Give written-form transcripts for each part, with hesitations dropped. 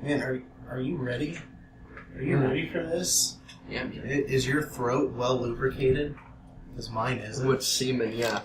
Man, are you ready? Are you ready for this? Yeah. Is your throat well lubricated? Because mine isn't. With semen, yeah.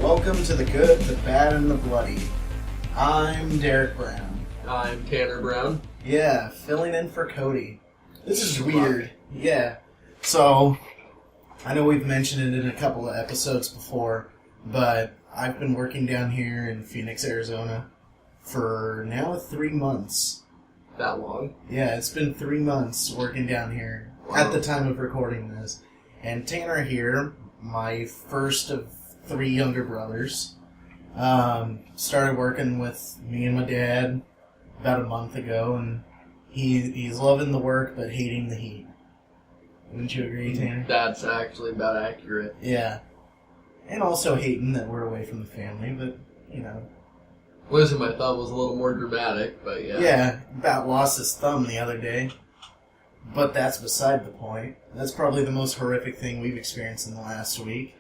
Welcome to the good, the bad, and the bloody. I'm Derrick Brown. I'm Tanner Brown. Yeah, filling in for Cody. This is weird. Yeah. So, I know we've mentioned it in a couple of episodes before, but I've been working down here in Phoenix, Arizona for now 3 months. That long? Yeah, it's been 3 months working down here at the time of recording this. And Tanner here, my first of 3 younger brothers, started working with me and my dad about a month ago, and he's loving the work but hating the heat. Wouldn't you agree, Tanner? That's actually about accurate. Yeah. And also hating that we're away from the family, but, you know. Losing my thumb was a little more dramatic, but yeah. Yeah, about lost his thumb the other day. But that's beside the point. That's probably the most horrific thing we've experienced in the last week.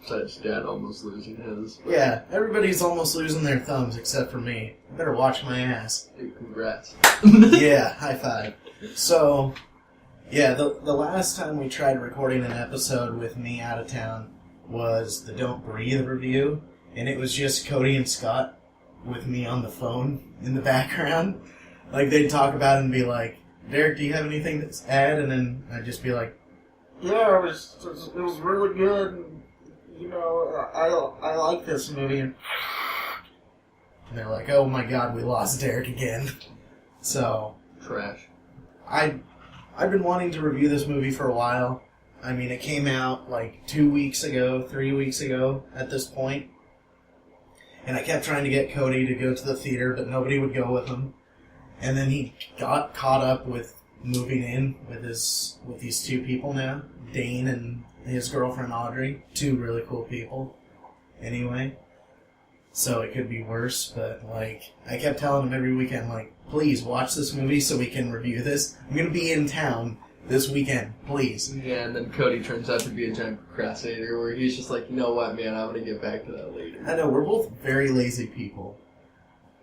Besides Dad almost losing his. Yeah, everybody's almost losing their thumbs except for me. I better watch my ass. Dude, congrats. Yeah, high five. So, yeah, the last time we tried recording an episode with me out of town was the Don't Breathe review, and it was just Cody and Scott with me on the phone in the background. Like, they'd talk about it and be like, Derrick, do you have anything to add? And then I'd just be like, yeah, it was really good, and, you know, I like this movie. And they're like, oh my god, we lost Derrick again. So, Trash. I've been wanting to review this movie for a while. I mean, it came out like 2 weeks ago, 3 weeks ago at this point. And I kept trying to get Cody to go to the theater, but nobody would go with him. And then he got caught up with moving in with these 2 people now, Dane and his girlfriend Audrey. 2 really cool people. Anyway. So it could be worse, but, like, I kept telling him every weekend, like, please watch this movie so we can review this. I'm going to be in town this weekend, please. Yeah, and then Cody turns out to be a giant procrastinator where he's just like, you know what, man, I'm going to get back to that later. I know, we're both very lazy people.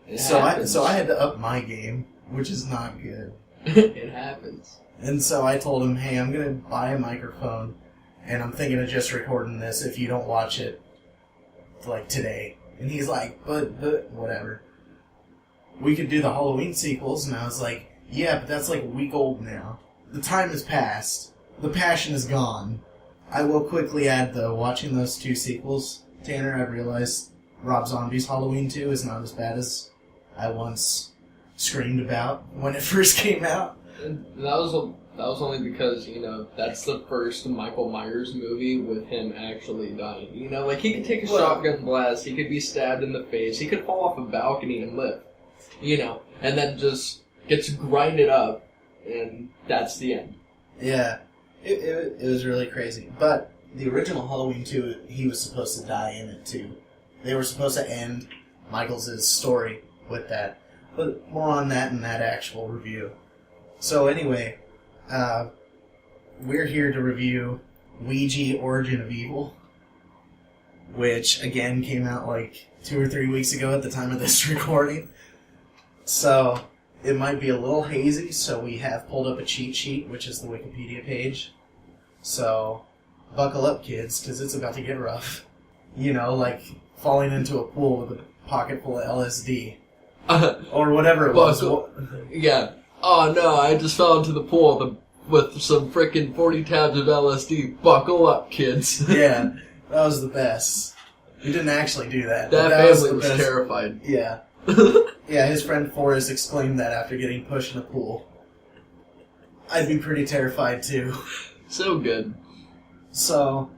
It So happens. I had to up my game, which is not good. It happens. And so I told him, hey, I'm going to buy a microphone, and I'm thinking of just recording this if you don't watch it, like, today. And he's like, but, whatever. We could do the Halloween sequels, and I was like, yeah, but that's like a week old now. The time has passed. The passion is gone. I will quickly add, though, watching those 2 sequels, Tanner, I've realized Rob Zombie's Halloween 2 is not as bad as I once screamed about when it first came out. And that was only because, you know, that's the first Michael Myers movie with him actually dying. You know, like, he could take a shotgun blast, he could be stabbed in the face, he could fall off a balcony and live. You know, and then just gets grinded up, and that's the end. Yeah, it was really crazy. But the original Halloween 2, he was supposed to die in it, too. They were supposed to end Michael's story with that. But more on that in that actual review. So anyway, we're here to review Ouija Origin of Evil, which, again, came out like 2 or 3 weeks ago at the time of this recording. So, it might be a little hazy, so we have pulled up a cheat sheet, which is the Wikipedia page. So, buckle up, kids, because it's about to get rough. You know, like falling into a pool with a pocket full of LSD. Or whatever it was. Yeah. Oh no, I just fell into the pool with some frickin' 40 tabs of LSD. Buckle up, kids. Yeah, that was the best. We didn't actually do that. That family was terrified. Yeah. Yeah, his friend Forrest exclaimed that after getting pushed in a pool. I'd be pretty terrified, too. So good. So,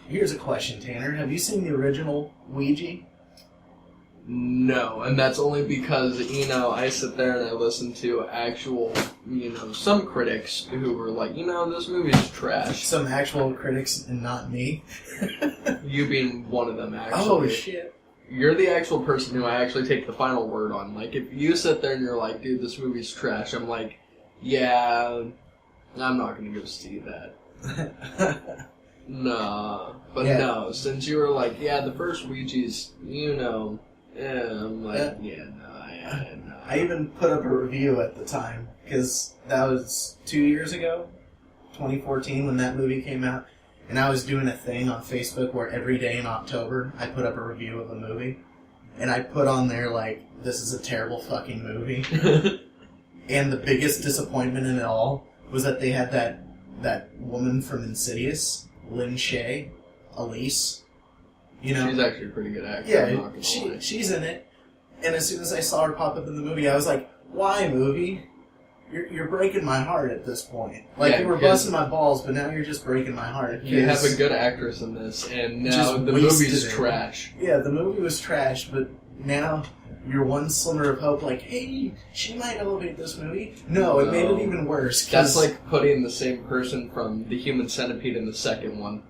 here's a question, Tanner. Have you seen the original Ouija? No, and that's only because, I sit there and I listen to actual, some critics who were like, this movie's trash. Some actual critics and not me. You being one of them, actually. Oh, shit. You're the actual person who I actually take the final word on. Like, if you sit there and you're like, dude, this movie's trash, I'm like, yeah, I'm not going to go see that. Nah. But no, since you were like, yeah, the first Ouija's, I'm like, no. I even put up a review at the time, because that was 2 years ago, 2014, when that movie came out. And I was doing a thing on Facebook where every day in October, I put up a review of a movie. And I put on there, like, this is a terrible fucking movie. And the biggest disappointment in it all was that they had that woman from Insidious, Lynn Shay, Elise. She's actually a pretty good actor. Yeah, she's in it. And as soon as I saw her pop up in the movie, I was like, why, movie? You're breaking my heart at this point. Like, you were busting my balls, but now you're just breaking my heart. You have a good actress in this, and now the movie's trash. Yeah, the movie was trash, but now your one slimmer of hope, like, hey, she might elevate this movie. No, it made it even worse. That's like putting the same person from The Human Centipede in the second one.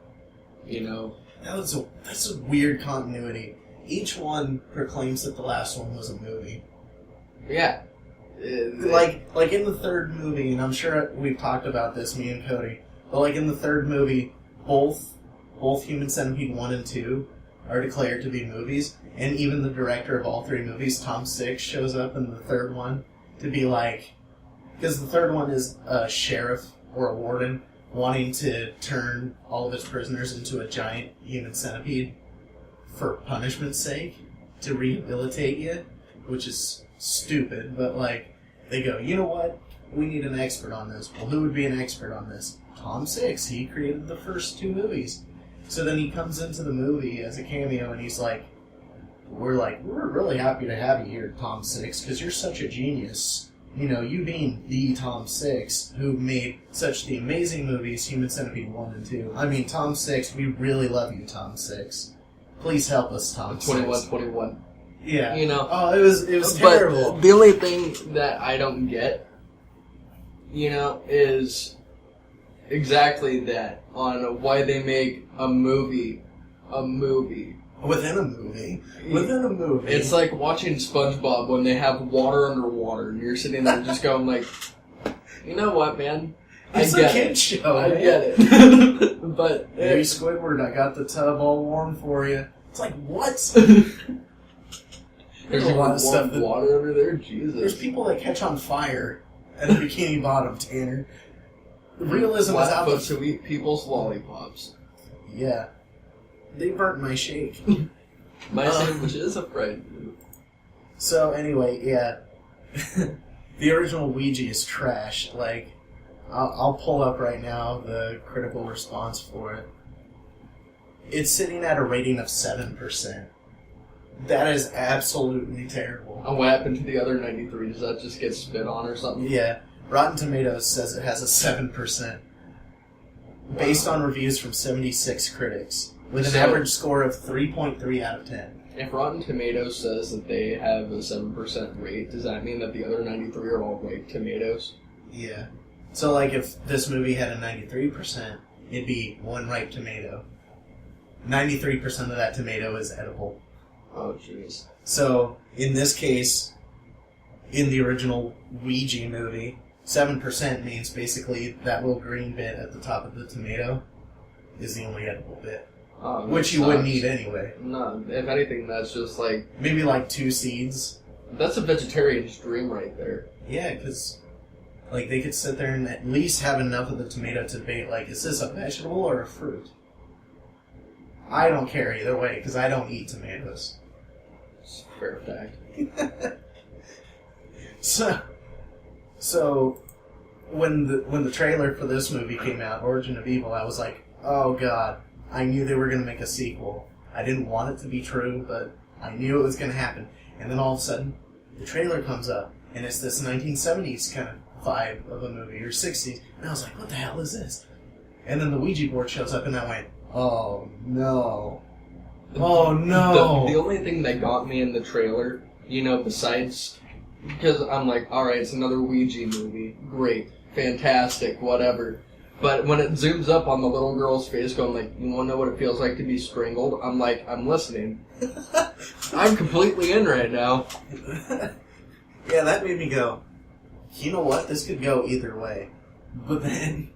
That's a weird continuity. Each one proclaims that the last one was a movie. Yeah. Like in the third movie, and I'm sure we've talked about this, me and Cody, but like in the third movie, both Human Centipede 1 and 2 are declared to be movies, and even the director of all three movies, Tom Six, shows up in the third one to be like, because the third one is a sheriff or a warden wanting to turn all of his prisoners into a giant human centipede for punishment's sake, to rehabilitate you, which is stupid, but like, they go, you know what? We need an expert on this. Well, who would be an expert on this? Tom Six. He created the first two movies. So then he comes into the movie as a cameo, and he's like, we're really happy to have you here, Tom Six, because you're such a genius. You being the Tom Six, who made such the amazing movies, Human Centipede 1 and 2. I mean, Tom Six, we really love you, Tom Six. Please help us, Tom Six. 21. Yeah. Oh, it was terrible. But the only thing that I don't get, is exactly that, on why they make a movie. Within a movie. It's like watching SpongeBob when they have water underwater, and you're sitting there just going like, you know what, man? It's a kid's show. I get it. But hey, Squidward, I got the tub all warm for you. It's like, what? There's a lot of stuff. Water under there? Jesus. There's people that catch on fire at a Bikini Bottom, Tanner. The realism is out there. To eat people's lollipops. Yeah. They burnt my shake. My sandwich is a fried food. So, anyway, yeah. The original Ouija is trash. Like, I'll pull up right now the critical response for it. It's sitting at a rating of 7%. That is absolutely terrible. And what happened to the other 93? Does that just get spit on or something? Yeah. Rotten Tomatoes says it has a 7%. Based on reviews from 76 critics. With an average score of 3.3 out of 10. If Rotten Tomatoes says that they have a 7% rate, does that mean that the other 93 are all ripe tomatoes? Yeah. So, like, if this movie had a 93%, it'd be one ripe tomato. 93% of that tomato is edible. Oh, jeez. So, in this case, in the original Ouija movie, 7% means basically that little green bit at the top of the tomato is the only edible bit. Oh, which you wouldn't eat anyway. No, if anything, that's just like... Maybe like 2 seeds. That's a vegetarian's dream right there. Yeah, because like they could sit there and at least have enough of the tomato to debate, like, is this a vegetable or a fruit? I don't care either way, because I don't eat tomatoes. It's a fair fact. So when the trailer for this movie came out, Origin of Evil, I was like, oh god, I knew they were going to make a sequel. I didn't want it to be true, but I knew it was going to happen. And then all of a sudden, the trailer comes up, and it's this 1970s kind of vibe of a movie, or 60s, and I was like, what the hell is this? And then the Ouija board shows up, and I went, oh no. Oh no! The only thing that got me in the trailer, besides, because I'm like, alright, it's another Ouija movie. Great. Fantastic. Whatever. But when it zooms up on the little girl's face going like, you want to know what it feels like to be strangled? I'm like, I'm listening. I'm completely in right now. Yeah, that made me go, you know what? This could go either way. But then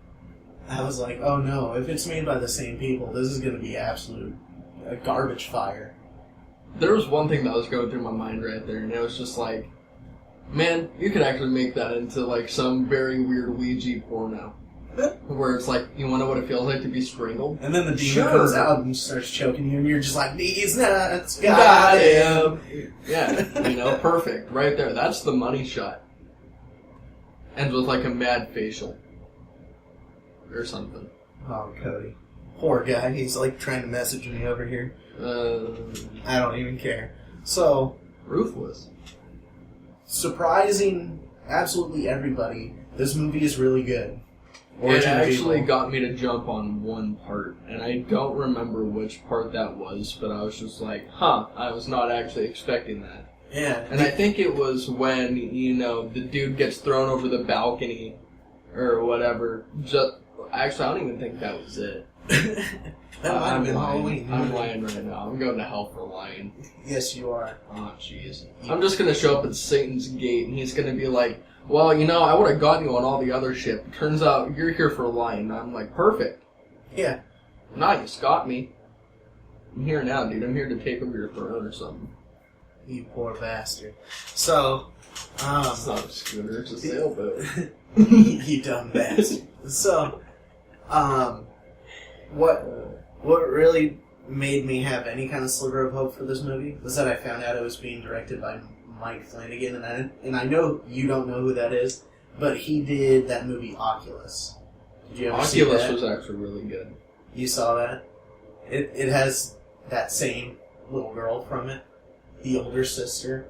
I was like, oh no, if it's made by the same people, this is going to be absolute a garbage fire. There was one thing that was going through my mind right there, and it was just like, man, you could actually make that into like some very weird Ouija porno. Where it's like, you want to know what it feels like to be strangled? And then the demon comes out and starts choking you, and you're just like, these nuts, got him. Yeah, perfect. Right there. That's the money shot. Ends with like a mad facial. Or something. Oh, Cody. Poor guy. He's like trying to message me over here. I don't even care. So. Ruthless. Surprising absolutely everybody, this movie is really good. It actually got me to jump on one part, and I don't remember which part that was, but I was just like, I was not actually expecting that. Yeah. And I think it was when, the dude gets thrown over the balcony, or whatever. Actually, I don't even think that was it. That might have been Halloween. I'm lying right now. I'm going to hell for lying. Yes, you are. Oh, jeez. I'm just going to show up at Satan's gate, and he's going to be like, well, I would have gotten you on all the other shit. Turns out you're here for lying. I'm like, perfect. Yeah. Nice, got me. I'm here now, dude. I'm here to take over your throne or something. You poor bastard. So, it's not a scooter, it's a sailboat. You dumb bastard. So, what really made me have any kind of sliver of hope for this movie was that I found out it was being directed by Mike Flanagan, and I know you don't know who that is, but he did that movie Oculus. Did you ever see that? Oculus was actually really good. You saw that? It has that same little girl from it, the older sister.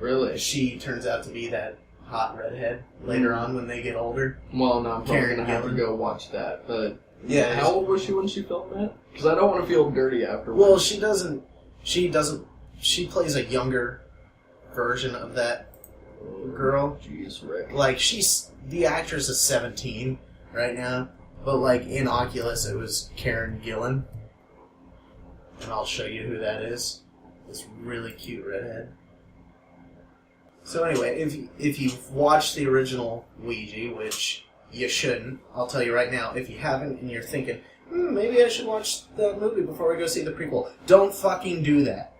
Really? She turns out to be that hot redhead later on when they get older. Well, no, I'm probably going to have to go watch that, but... Yeah. How old was she when she filmed that? Because I don't want to feel dirty afterwards. Well, she plays a younger version of that girl. Jeez, Rick. Like, the actress is 17 right now, but like in Oculus it was Karen Gillan. And I'll show you who that is. This really cute redhead. So anyway, if you've watched the original Ouija, which you shouldn't, I'll tell you right now, if you haven't and you're thinking, maybe I should watch that movie before we go see the prequel, don't fucking do that.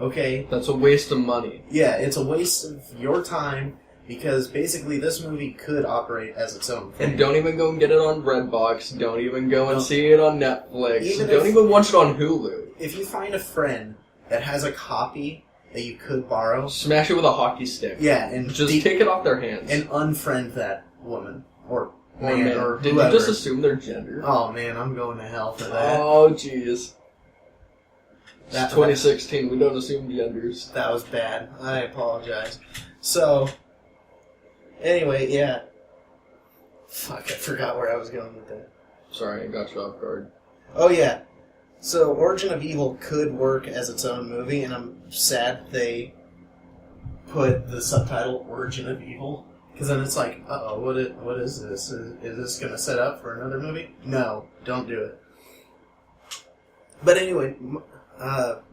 Okay? That's a waste of money. Yeah, it's a waste of your time, because basically this movie could operate as its own thing. And don't even go and get it on Redbox. Don't even go and see it on Netflix. Don't even watch it on Hulu. If you find a friend that has a copy that you could borrow... Smash it with a hockey stick. Yeah, and... Just take it off their hands. And unfriend that woman. Or man, or Did whoever. you just assume their gender? Oh man, I'm going to hell for that. Oh, jeez. It's 2016, we don't assume genders. That was bad. I apologize. So, anyway, yeah. Fuck, I forgot where I was going with that. Sorry, I got you off guard. Oh yeah. So, Origin of Evil could work as its own movie, and I'm sad they put the subtitle Origin of Evil. Because then it's like, uh-oh, what is this? Is this going to set up for another movie? No, don't do it. But anyway,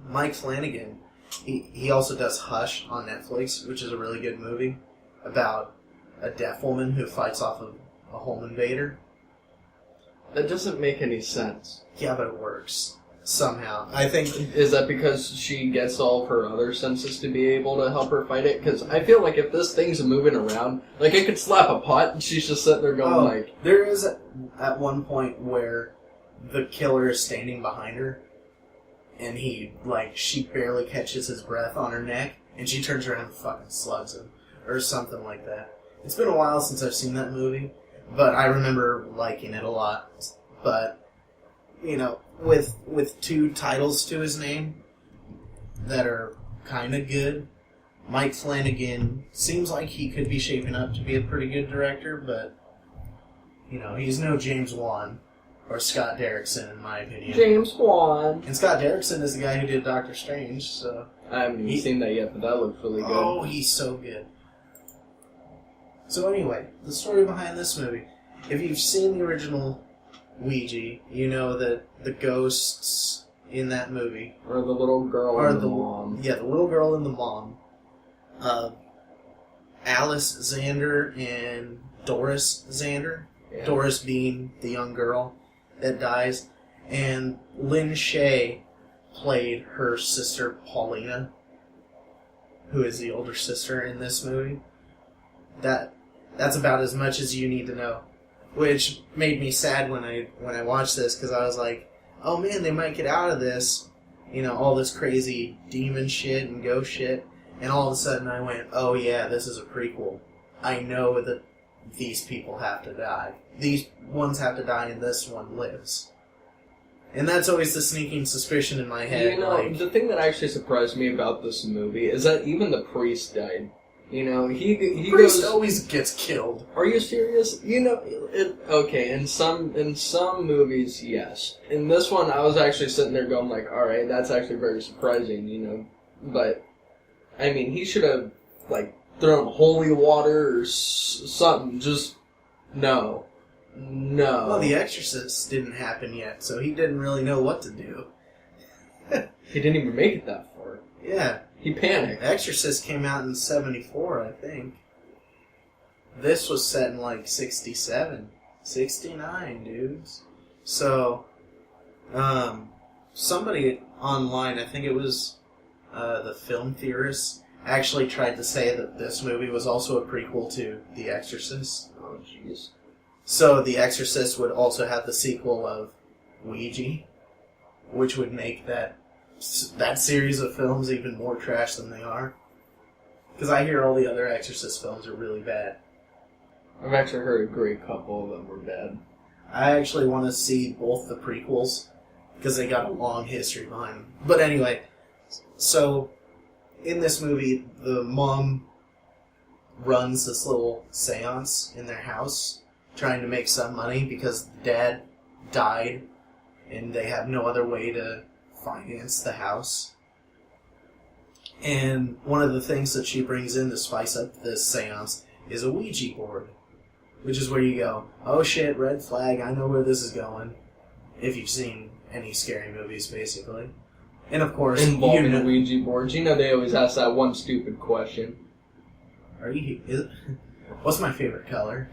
Mike Flanagan, he also does Hush on Netflix, which is a really good movie about a deaf woman who fights off a home invader. That doesn't make any sense. Yeah, but it works. Somehow. I think... Is that because she gets all of her other senses to be able to help her fight it? Because I feel like if this thing's moving around, like it could slap a pot and she's just sitting there going like... There is at one point where the killer is standing behind her and she barely catches his breath on her neck and she turns around and fucking slugs him. Or something like that. It's been a while since I've seen that movie, but I remember liking it a lot. But... with two titles to his name that are kind of good, Mike Flanagan seems like he could be shaping up to be a pretty good director, but, he's no James Wan. or Scott Derrickson, in my opinion. James Wan. And Scott Derrickson is the guy who did Doctor Strange, so... I haven't even seen that yet, but that looks really good. Oh, he's so good. So anyway, the story behind this movie. If you've seen the original Ouija, you know that the ghosts in that movie... Or the little girl and the mom. Yeah, the little girl and the mom. Alice Xander and Doris Xander. Yeah. Doris being the young girl that dies. And Lynn Shay played her sister Paulina, who is the older sister in this movie. That's about as much as you need to know. Which made me sad when I watched this, because I was like, oh man, they might get out of this, all this crazy demon shit and ghost shit. And all of a sudden I went, oh yeah, this is a prequel. I know that these people have to die. These ones have to die and this one lives. And that's always the sneaking suspicion in my head. The thing that actually surprised me about this movie is that even the priest died. He priest always gets killed. Are you serious? Okay, in some movies, yes. In this one, I was actually sitting there going like, all right, that's actually very surprising, But I mean, he should have thrown holy water or something. Just no. Well, The Exorcist didn't happen yet, so he didn't really know what to do. He didn't even make it that far. Yeah. He panicked. Exorcist came out in 74, I think. This was set in 67. 69, dudes. So, somebody online, I think it was the film theorists, actually tried to say that this movie was also a prequel to The Exorcist. Oh, jeez. So The Exorcist would also have the sequel of Ouija, which would make that series of films even more trash than they are. Because I hear all the other Exorcist films are really bad. I've actually heard a great couple of them were bad. I actually want to see both the prequels, because they got a long history behind them. But anyway, so in this movie, the mom runs this little seance in their house, trying to make some money because dad died and they have no other way to finance the house. And one of the things that she brings in to spice up this seance is a Ouija board, which is where you go, oh shit, red flag, I know where this is going. If you've seen any scary movies, basically. And of course, involving Ouija boards, they always ask that one stupid question. What's my favorite color?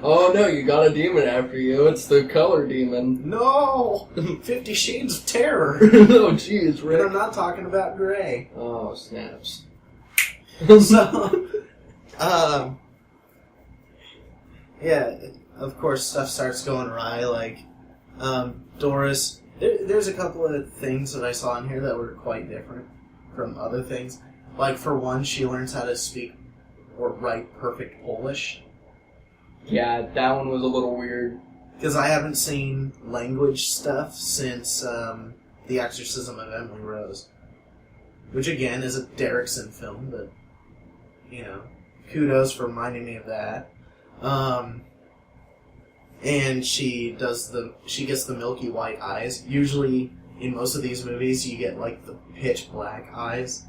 Oh no, you got a demon after you. It's the color demon. No! 50 Shades of Terror. Oh jeez, Rick. And I'm not talking about gray. Oh, snaps. So, yeah, of course stuff starts going awry, Doris. There's a couple of things that I saw in here that were quite different from other things. For one, she learns how to speak or write perfect Polish. Yeah, that one was a little weird. Because I haven't seen language stuff since The Exorcism of Emily Rose. Which, again, is a Derrickson film, but, kudos for reminding me of that. And she gets the milky white eyes. Usually, in most of these movies, you get, the pitch black eyes.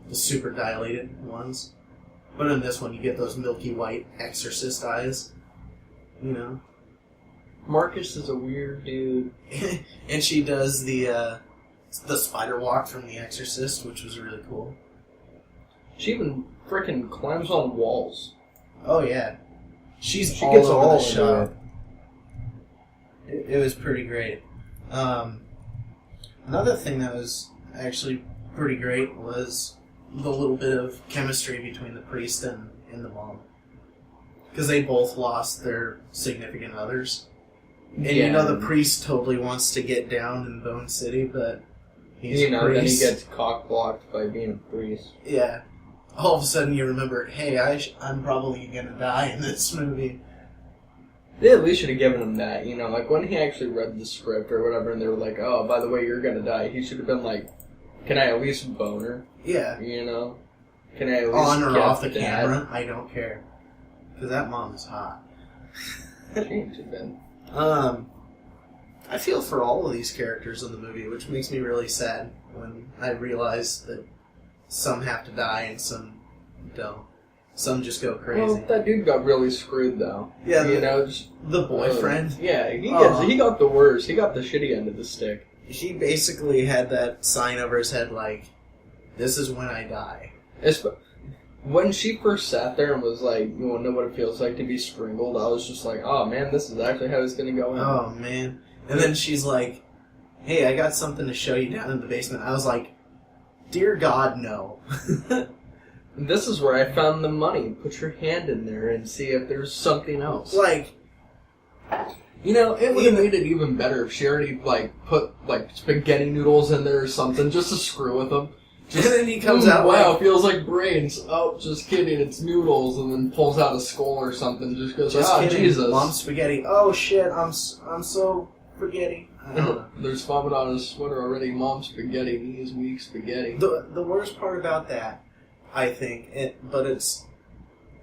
The super dilated ones. But in this one, you get those milky white exorcist eyes. Marcus is a weird dude. And she does the spider walk from The Exorcist, which was really cool. She even frickin' climbs on walls. Oh, yeah. She gets all all over the shop. It was pretty great. Another thing that was actually pretty great was the little bit of chemistry between the priest and the mom. Because they both lost their significant others. And the priest totally wants to get down in Bone City, but he's a priest. Then he gets cock-blocked by being a priest. Yeah. All of a sudden you remember, hey, I'm probably going to die in this movie. They at least should have given him that, when he actually read the script or whatever, and they were like, oh, by the way, you're going to die, he should have been like, can I at least bone her? Yeah. Can I at least on or get off the that? camera? I don't care. Because that mom is hot. She ain't too bad. I feel for all of these characters in the movie, which makes me really sad when I realize that some have to die and some don't. Some just go crazy. Well, that dude got really screwed, though. Yeah, just, the boyfriend. Yeah, he got the worst. He got the shitty end of the stick. He basically had that sign over his head like, "This is when I die." When she first sat there and was like, "You want to know what it feels like to be strangled?" I was just like, "Oh man, this is actually how it's going to go." Oh man! And then she's like, "Hey, I got something to show you down in the basement." I was like, "Dear God, no." This is where I found the money. Put your hand in there and see if there's something else. Like, it would have made it even better if she already, put, spaghetti noodles in there or something just to screw with them. And then he comes out wow, feels like brains. Oh, just kidding, it's noodles. And then pulls out a skull or something. Just goes, kidding, Jesus. Mom's spaghetti. Oh, shit, I'm so spaghetti. I don't know. There's vomit on his sweater already. Mom's spaghetti. He is weak spaghetti. The worst part about that, I think, but it's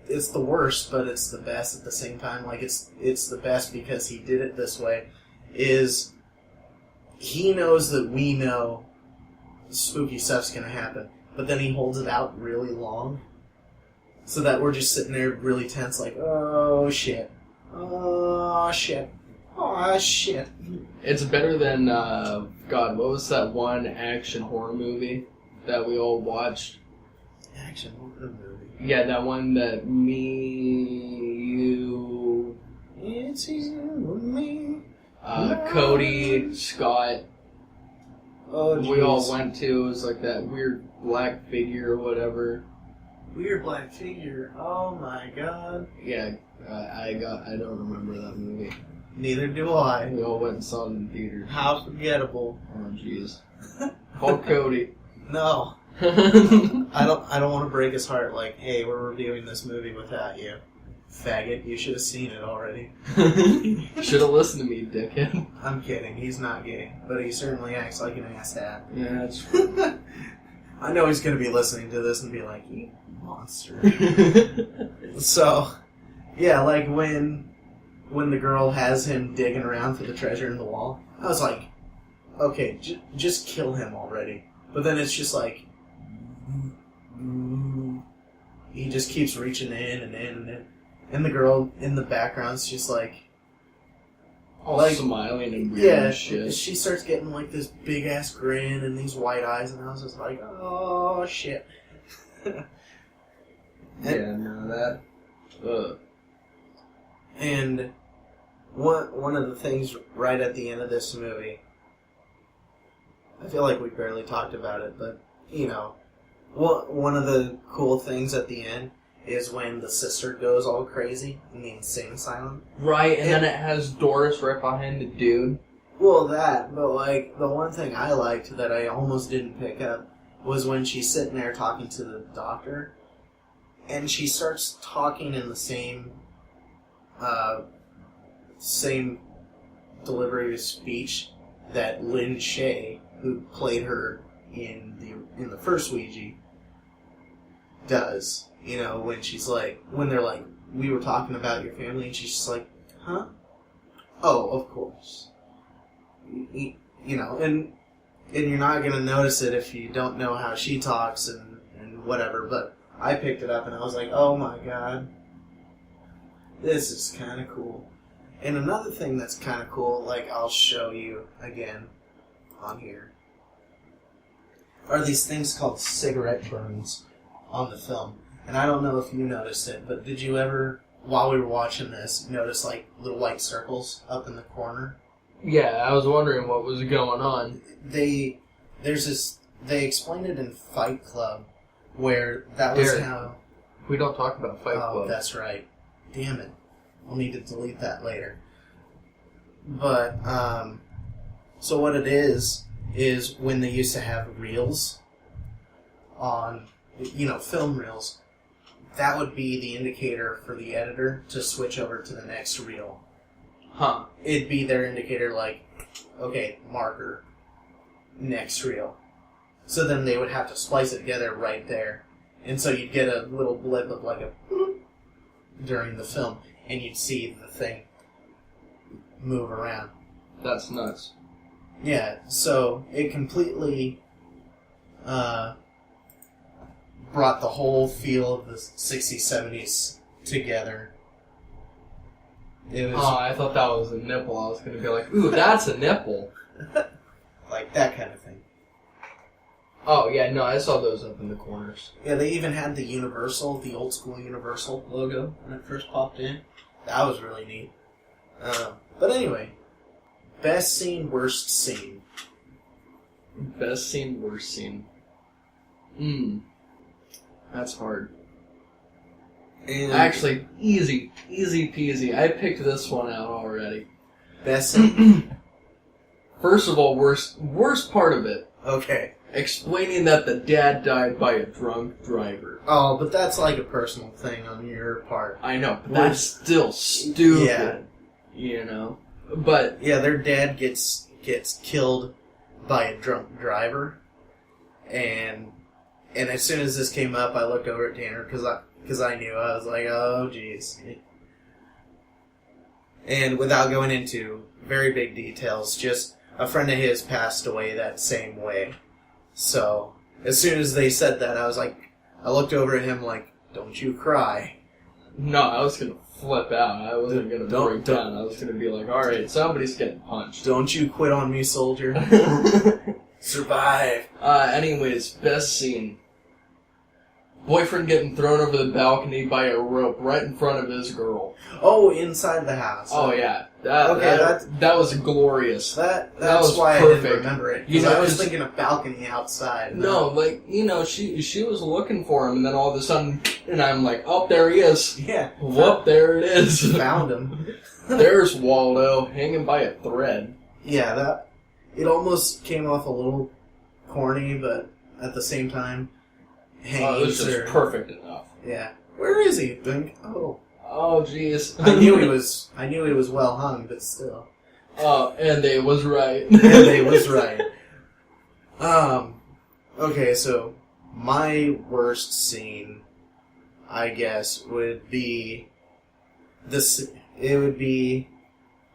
the worst, but it's the best at the same time. Like, it's the best because he did it this way, is he knows that we know spooky stuff's gonna happen, but then he holds it out really long, so that we're just sitting there really tense, like, oh shit, oh shit, oh shit. It's better than, God, what was that one action horror movie that we all watched? Action horror movie? Yeah, that one that you... It's you and me. Cody, Scott... Oh, we all went to. It was like that weird black figure or whatever. Weird black figure. Oh my god. Yeah, I don't remember that movie. Neither do I. We all went and saw it in theaters. How forgettable. Oh jeez. Call Cody. No. I don't want to break his heart. Like, hey, we're reviewing this movie without you. Faggot, you should have seen it already. Should have listened to me, dickhead. I'm kidding, he's not gay, but he certainly acts like an asshat. Yeah, that's true. I know he's going to be listening to this and be like, you monster. So, yeah, like when the girl has him digging around for the treasure in the wall, I was like, okay, just kill him already. But then it's just like, he just keeps reaching in and in and in. And the girl in the background's just like... all smiling and weird and shit. She starts getting like this big-ass grin and these white eyes, and I was just like, oh, shit. That... And one of the things right at the end of this movie, I feel like we barely talked about it, but, one of the cool things at the end is when the sister goes all crazy in the insane asylum. Right, and then it has Doris right behind the dude. Well, that, but like, the one thing I liked that I almost didn't pick up was when she's sitting there talking to the doctor, and she starts talking in the same delivery of speech that Lynn Shay, who played her in the first Ouija, does. When she's like, when they're like, we were talking about your family, and she's just like, huh? Oh, of course. And you're not going to notice it if you don't know how she talks and whatever, but I picked it up and I was like, oh my god, this is kind of cool. And another thing that's kind of cool, like I'll show you again on here, are these things called cigarette burns on the film. And I don't know if you noticed it, but did you ever, while we were watching this, notice like little white circles up in the corner? Yeah, I was wondering what was going on. They explained it in Fight Club, where that was Derrick, how... We don't talk about Fight Club. Oh, that's right. Damn it. I'll need to delete that later. But, so what it is when they used to have reels on, film reels, that would be the indicator for the editor to switch over to the next reel. Huh. It'd be their indicator like, okay, marker, next reel. So then they would have to splice it together right there. And so you'd get a little blip of like a during the film, and you'd see the thing move around. That's nuts. Yeah, so it completely brought the whole feel of the 60s, 70s together. It was I thought that was a nipple. I was going to be like, ooh, that's a nipple. like that kind of thing. Oh, yeah, no, I saw those up in the corners. Yeah, they even had the Universal, the old school Universal logo when it first popped in. That was really neat. But anyway, best scene, worst scene. Best scene, worst scene. That's hard. And Actually, easy peasy. I picked this one out already. best scene? First of all, worst part of it. Okay. Explaining that the dad died by a drunk driver. Oh, but that's like a personal thing on your part. I know, but that's still stupid. Yeah. You know? But... Yeah, their dad gets killed by a drunk driver. And as soon as this came up, I looked over at Tanner because I knew. I was like, oh, jeez. And without going into very big details, just a friend of his passed away that same way. So, as soon as they said that, I looked over at him like, don't you cry. No, I was going to flip out. I wasn't going to break down. I was going to be like, alright, somebody's getting punched. Don't you quit on me, soldier. Survive. Anyways, best scene. Boyfriend getting thrown over the balcony by a rope right in front of his girl. Oh, inside the house. Oh, yeah. That was glorious. That's was why perfect. I didn't remember it. You Because know, I was thinking of balcony outside. No, like, you know, she was looking for him, and then all of a sudden, and I'm like, oh, there he is. Yeah. Whoop, there it is. Found him. There's Waldo, hanging by a thread. Yeah, it almost came off a little corny, but at the same time, It was just perfect enough. Yeah. Where is he? Think. Oh, jeez. I knew he was well hung, but still. And they was right. And they was right. Okay, so my worst scene, I guess, would be this. It would be,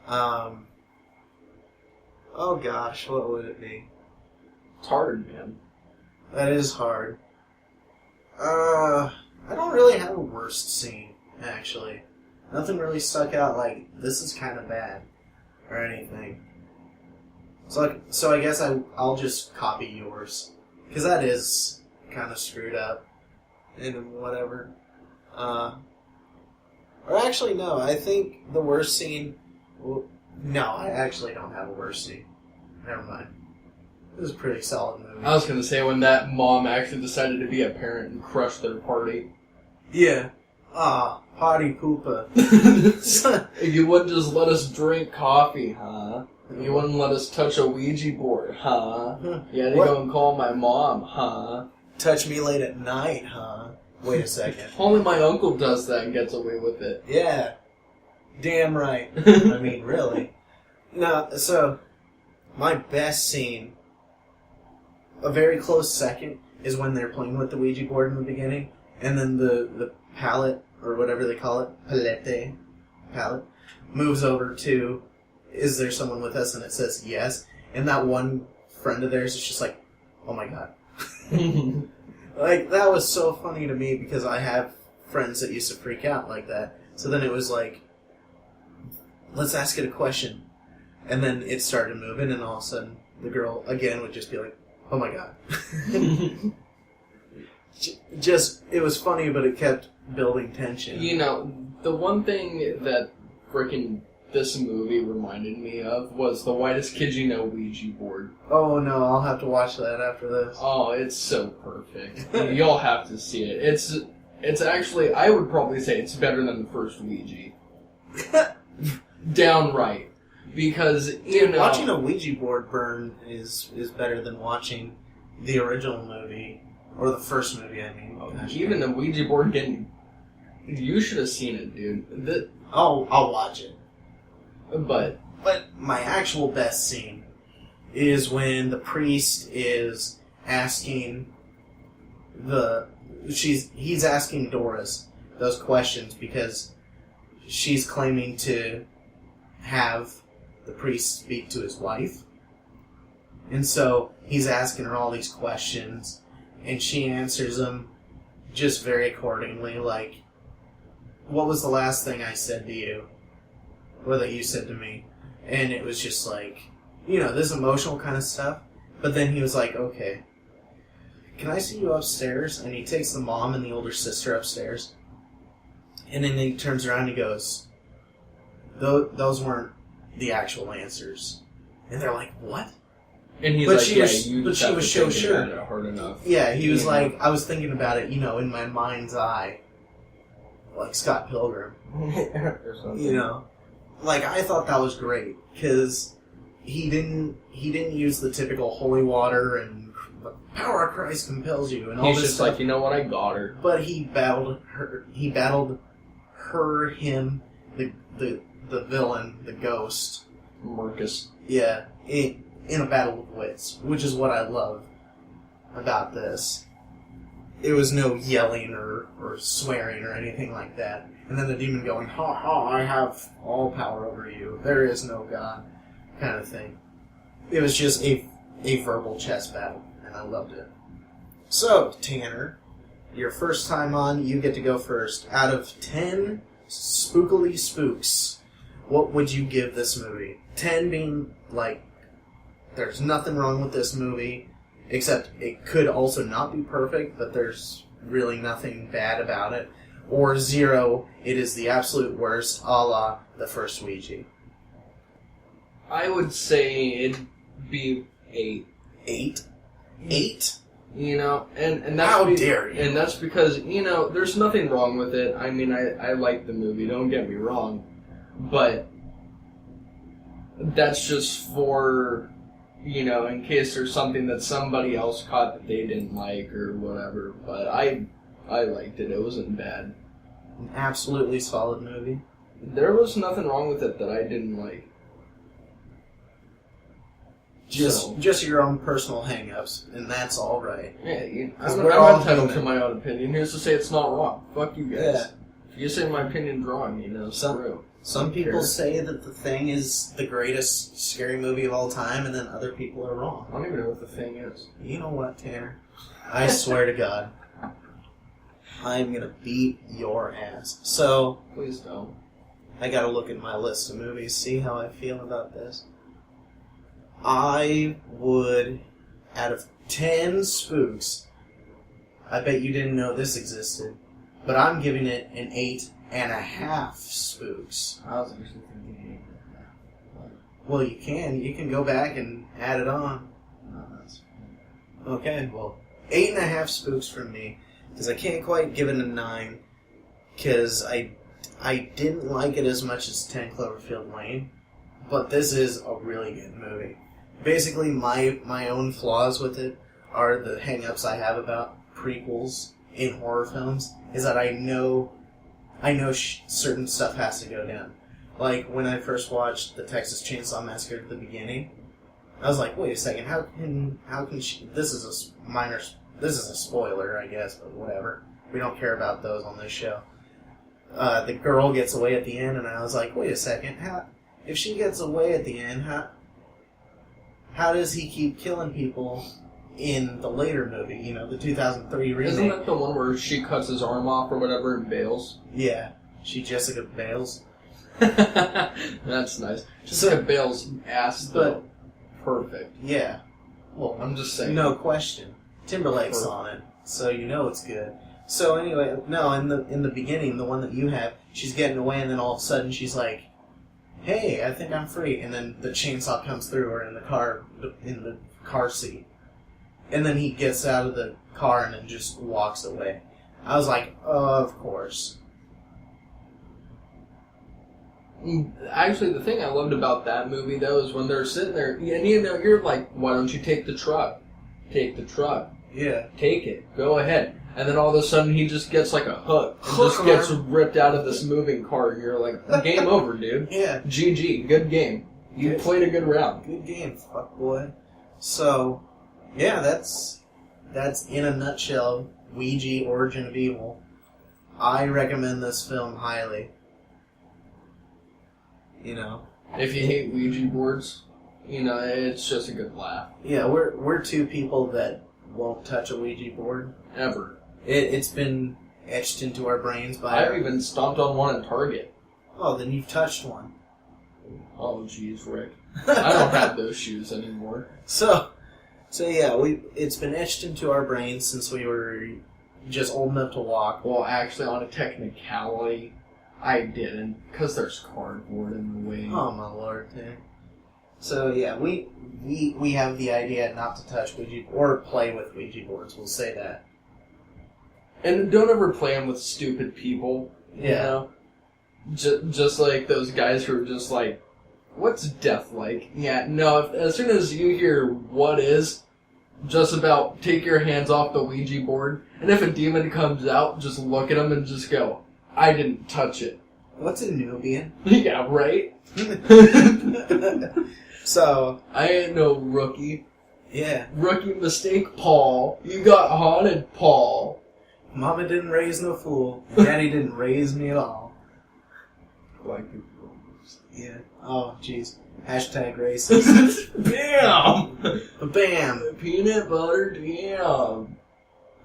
oh gosh, what would it be? It's hard, man. That is hard. I don't really have a worst scene, actually. Nothing really stuck out like, this is kind of bad, or anything. So I guess I'll just copy yours. Because that is kind of screwed up. And whatever. Or actually, no, I think the worst scene... Well, no, I actually don't have a worst scene. Never mind. It was a pretty solid movie. I was going to say when that mom actually decided to be a parent and crush their party. Yeah. Party pooper. You wouldn't just let us drink coffee, huh? You wouldn't let us touch a Ouija board, huh? You had to go and call my mom, huh? Touch me late at night, huh? Wait a second. Only my uncle does that and gets away with it. Yeah. Damn right. I mean, really. No, so, my best scene, a very close second, is when they're playing with the Ouija board in the beginning, and then the palette, or whatever they call it, palette, moves over to, is there someone with us? And it says yes. And that one friend of theirs is just like, oh my god. Like, that was so funny to me because I have friends that used to freak out like that. So then it was like, let's ask it a question. And then it started moving, and all of a sudden, the girl, again, would just be like, oh my god. Just, it was funny, but it kept building tension. You know, the one thing that frickin' this movie reminded me of was the Whitest Kid You Know Ouija board. Oh no, I'll have to watch that after this. Oh, it's so perfect. You'll have to see it. It's actually, I would probably say it's better than the first Ouija. Downright. Because, you know... Watching a Ouija board burn is better than watching the original movie. Or the first movie, I mean. Even the Ouija board getting... You should have seen it, dude. I'll watch it. But my actual best scene is when the priest is asking he's asking Doris those questions because she's claiming to have the priest speak to his wife. And so he's asking her all these questions, and she answers them just very accordingly, like, what was the last thing I said to you? Or that you said to me? And it was just like, this emotional kind of stuff. But then he was like, okay, can I see you upstairs? And he takes the mom and the older sister upstairs. And then he turns around and he goes, those weren't the actual answers. And they're like, what? And he's but like, she was so sure. About it hard enough. Yeah, he was like, I was thinking about it, in my mind's eye. Like Scott Pilgrim. Or something. Like, I thought that was great. Because he didn't use the typical holy water and the power of Christ compels you and all he's this just stuff. like, you know what, I got her. But he battled her, him, the villain, the ghost. Marcus. Yeah, in a battle of wits, which is what I love about this. It was no yelling or swearing or anything like that. And then the demon going, ha ha, I have all power over you. There is no God, kind of thing. It was just a verbal chess battle, and I loved it. So, Tanner, your first time on, you get to go first. Out of 10 spookily spooks, what would you give this movie? 10 being, like, there's nothing wrong with this movie, except it could also not be perfect, but there's really nothing bad about it. Or 0, it is the absolute worst, a la the first Ouija. I would say it'd be 8. 8? 8? And that's How dare you? And that's because, there's nothing wrong with it. I mean, I like the movie, don't get me wrong. But that's just for, in case there's something that somebody else caught that they didn't like or whatever. But I liked it. It wasn't bad. An absolutely solid movie. There was nothing wrong with it that I didn't like. Just your own personal hang-ups, and that's all right. Yeah, I'm all entitled to my own opinion. Who's to say it's not wrong? Fuck you guys. Yeah. If you say my opinion's wrong, screw. Some people say that The Thing is the greatest scary movie of all time, and then other people are wrong. I don't even know what The Thing is. You know what, Tanner? I swear to God, I'm gonna beat your ass. So, Please don't. I gotta look at my list of movies, see how I feel about this. I would, out of 10 spooks, I bet you didn't know this existed, but I'm giving it an 8.5 spooks. I was actually thinking 8.5. Well, you can go back and add it on. No, that's fine. Okay, well, 8.5 spooks from me, because I can't quite give it a 9, because I didn't like it as much as 10 Cloverfield Lane, but this is a really good movie. Basically, my own flaws with it are the hang-ups I have about prequels in horror films, is that I know certain stuff has to go down. Like, when I first watched the Texas Chainsaw Massacre at the beginning, I was like, wait a second, how can she... This is a spoiler, I guess, but whatever. We don't care about those on this show. The girl gets away at the end, and I was like, wait a second, if she gets away at the end, how does he keep killing people in the later movie, the 2003 remake? Isn't that the one where she cuts his arm off or whatever and bails? Yeah. She Jessica bails. That's nice. Jessica bails ass, though. Perfect. Yeah. Well, I'm just saying. No question. Timberlake's on it, so it's good. So anyway, no, in the beginning, the one that you have, she's getting away, and then all of a sudden she's like, hey, I think I'm free. And then the chainsaw comes through her in the car seat. And then he gets out of the car and then just walks away. I was like, of course. Actually, the thing I loved about that movie, though, is when they're sitting there, and you're like, why don't you take the truck? Take the truck. Yeah. Take it. Go ahead. And then all of a sudden he just gets like a hook and just gets ripped out of this moving car, and you're like, game over, dude. Yeah. GG. Good game. You played a good round. Good game, fuck boy. So, yeah, that's in a nutshell Ouija, Origin of Evil. I recommend this film highly. If you hate Ouija boards, it's just a good laugh. Yeah, we're two people that won't touch a Ouija board. Ever. It's been etched into our brains by... I've even stomped on one in Target. Oh, then you've touched one. Oh, jeez, Rick. I don't have those shoes anymore. So yeah, it's been etched into our brains since we were just old enough to walk. Well, actually, on a technicality, I didn't, because there's cardboard in the way. Oh, my lord, dude. So yeah, we have the idea not to touch Ouija or play with Ouija boards. We'll say that. And don't ever play them with stupid people. You know? Just like those guys who are just like, what's death like? Yeah, no, as soon as you hear what is, just about take your hands off the Ouija board, and if a demon comes out, just look at them and just go, I didn't touch it. What's a Nubian? Yeah, right? So... I ain't no rookie. Yeah. Rookie mistake, Paul. You got haunted, Paul. Mama didn't raise no fool. Daddy didn't raise me at all. Like, yeah. Oh, jeez. Hashtag racist. Bam! Bam! Peanut butter, damn.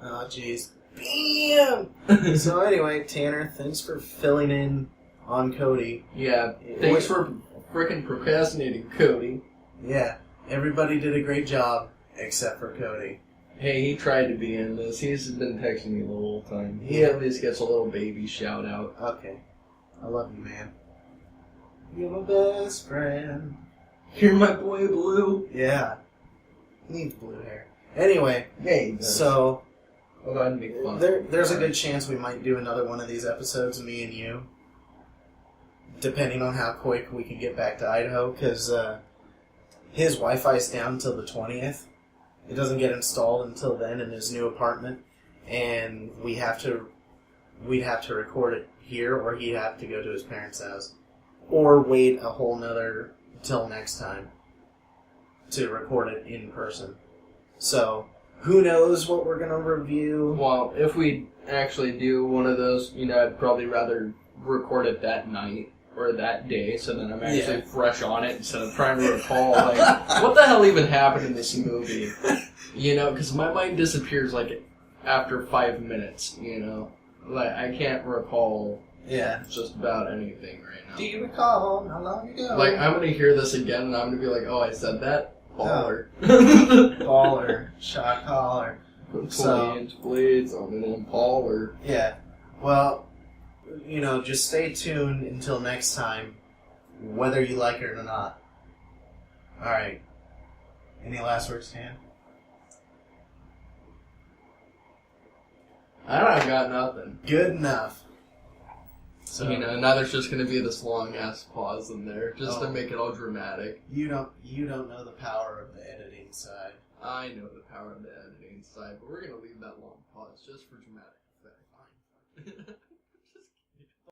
Oh, jeez. Bam! So anyway, Tanner, thanks for filling in on Cody. Yeah, thanks for frickin' procrastinating, Cody. Yeah, everybody did a great job, except for Cody. Hey, he tried to be in this. He's been texting me the whole time. He at least gets a little baby shout out. Okay. I love you, man. You're my best friend. You're my boy Blue. Yeah. He needs blue hair. Anyway, hey, so I'll go ahead and make fun. There's a good chance we might do another one of these episodes, me and you. Depending on how quick we can get back to Idaho, because his Wi-Fi's down until the 20th. It doesn't get installed until then in his new apartment, and we'd have to record it here, or he'd have to go to his parents' house, or wait a whole nother till next time to record it in person. So who knows what we're gonna review? Well, if we actually do one of those, I'd probably rather record it that night or that day, so then I'm actually fresh on it instead of trying to recall, like, what the hell even happened in this movie? Because my mind disappears, like, after 5 minutes, Like, I can't recall just about anything right now. Do you recall how long ago? Like, I'm going to hear this again, and I'm going to be like, oh, I said that? Baller. Baller. Shot caller. 20-inch blades on an Impaler. Yeah. Well... just stay tuned until next time, whether you like it or not. Alright. Any last words, Stan? I don't got nothing. Good enough. So, now there's just going to be this long-ass pause in there, just to make it all dramatic. You don't know the power of the editing side. I know the power of the editing side, but we're going to leave that long pause just for dramatic effect. Fine.